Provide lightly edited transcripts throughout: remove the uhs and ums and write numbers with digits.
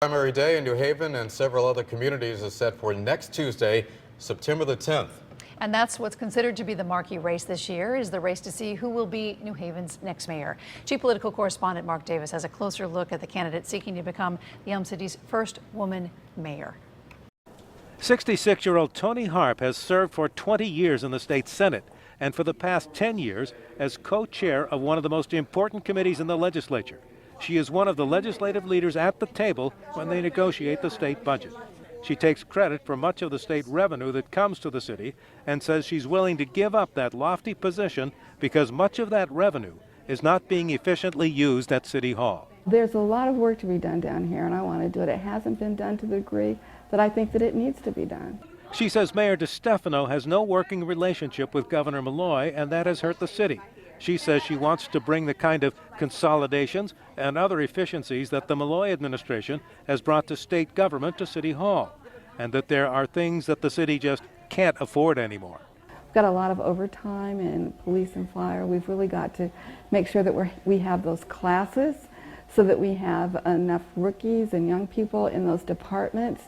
Primary day in New Haven and several other communities is set for next Tuesday, September the 10th. And that's what's considered to be the marquee race this year, is the race to see who will be New Haven's next mayor. Chief Political Correspondent Mark Davis has a closer look at the candidate seeking to become the Elm City's first woman mayor. 66-year-old Toni Harp has served for 20 years in the state Senate and for the past 10 years as co-chair of one of the most important committees in the legislature. She is one of the legislative leaders at the table when they negotiate the state budget. She takes credit for much of the state revenue that comes to the city and says she's willing to give up that lofty position because much of that revenue is not being efficiently used at City Hall. There's a lot of work to be done down here, and I want to do it. It hasn't been done to the degree that I think that it needs to be done. She says Mayor DeStefano has no working relationship with Governor Malloy, and that has hurt the city. She says she wants to bring the kind of consolidations and other efficiencies that the Malloy administration has brought to state government to City Hall, and that there are things that the city just can't afford anymore. We've got a lot of overtime in police and fire. We've really got to make sure that we have those classes so that we have enough rookies and young people in those departments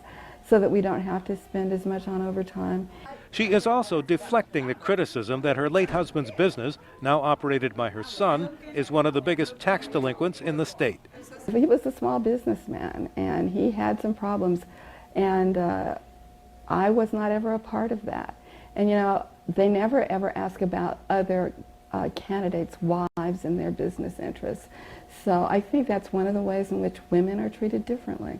so that we don't have to spend as much on overtime. She is also deflecting the criticism that her late husband's business, now operated by her son, is one of the biggest tax delinquents in the state. He was a small businessman, and he had some problems, and I was not ever a part of that. And you know, they never ever ask about other candidates' wives and their business interests. So I think that's one of the ways in which women are treated differently.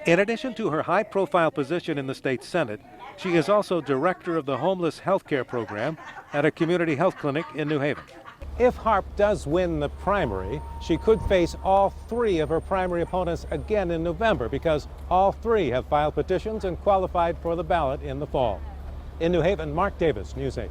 In addition to her high-profile position in the state Senate, she is also director of the homeless health care program at a community health clinic in New Haven. If Harp does win the primary, she could face all three of her primary opponents again in November because all three have filed petitions and qualified for the ballot in the fall. In New Haven, Mark Davis, News 8.